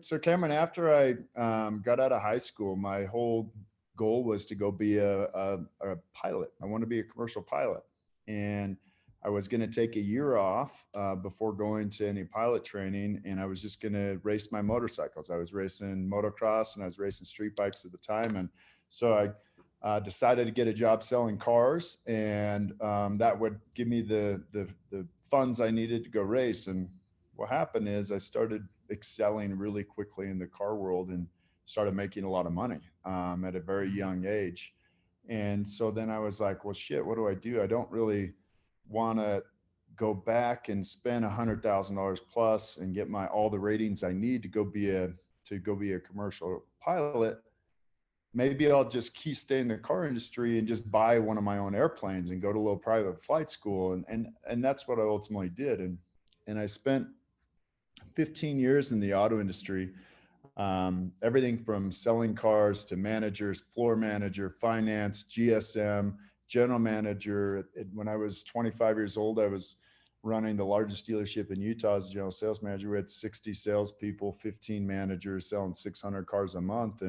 So Cameron, after I got out of high school, my whole goal was to go be a pilot. I want to be a commercial pilot, and I was going to take a year off before going to any pilot training, and I was just going to race my motorcycles. I was racing motocross and I was racing street bikes at the time, and so I decided to get a job selling cars, and that would give me the funds I needed to go race. And what happened is I started excelling really quickly in the car world and started making a lot of money at a very young age. And so then I was like, well, shit, what do I do? I don't really want to go back and spend $100,000 plus and get my all the ratings I need to go be a commercial pilot. Maybe I'll just stay in the car industry and just buy one of my own airplanes and go to a little private flight school. And that's what I ultimately did. And I spent 15 years in the auto industry, everything from selling cars to managers, floor manager, finance, GSM, general manager. When I was 25 years old, I was running the largest dealership in Utah as a general sales manager. We had 60 salespeople, 15 managers selling 600 cars a month.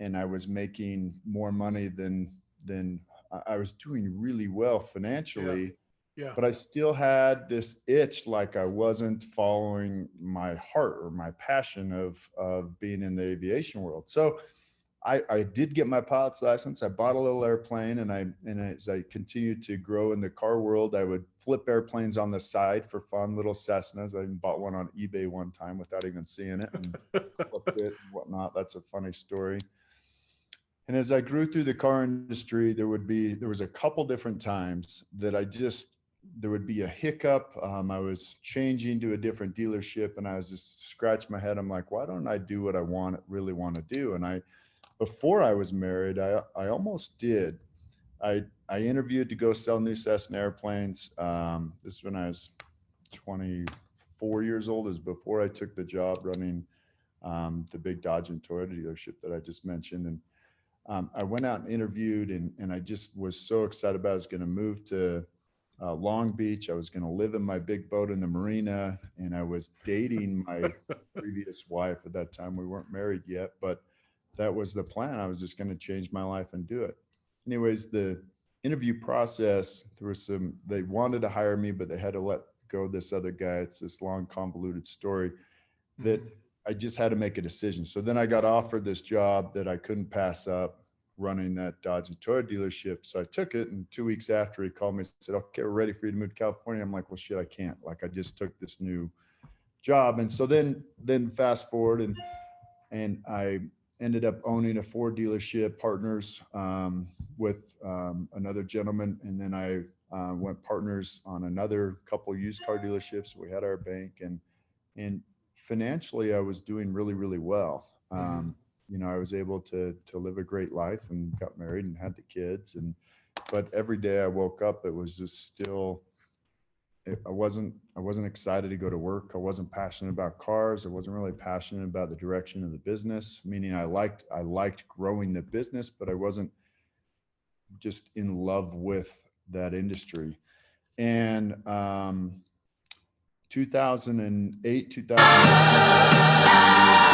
And I was making more money than I was doing really well financially. Yeah. But I still had this itch, like I wasn't following my heart or my passion of being in the aviation world. So I did get my pilot's license. I bought a little airplane, and as I continued to grow in the car world, I would flip airplanes on the side for fun, little Cessnas. I even bought one on eBay one time without even seeing it, and flipped it and whatnot. That's a funny story. And as I grew through the car industry, there was a couple different times that there would be a hiccup. I was changing to a different dealership, and I was just scratching my head. I'm like, why don't I do what I really want to do? And before I was married, I almost did. I interviewed to go sell new Cessna airplanes. This is when I was 24 years old. Is before I took the job running the big Dodge and Toyota dealership that I just mentioned. And I went out and interviewed, and I just was so excited about I was going to move to Long Beach. I was going to live in my big boat in the marina, and I was dating my previous wife at that time. We weren't married yet, but that was the plan. I was just going to change my life and do it. Anyways, the interview process, they wanted to hire me, but they had to let go this other guy. It's this long, convoluted story that I just had to make a decision. So then I got offered this job that I couldn't pass up, running that Dodge and Toyota dealership. So I took it, and 2 weeks after, he called me and said, okay, we're ready for you to move to California. I'm like, well, shit, I can't. Like, I just took this new job. And so then fast forward, and I ended up owning a Ford dealership, partners with another gentleman. And then I went partners on another couple used car dealerships. We had our bank, and financially, I was doing really, really well. I was able to live a great life and got married and had the kids. But every day I woke up, it was just still, I wasn't excited to go to work. I wasn't passionate about cars. I wasn't really passionate about the direction of the business, meaning I liked growing the business, but I wasn't just in love with that industry. And 2008, 2009,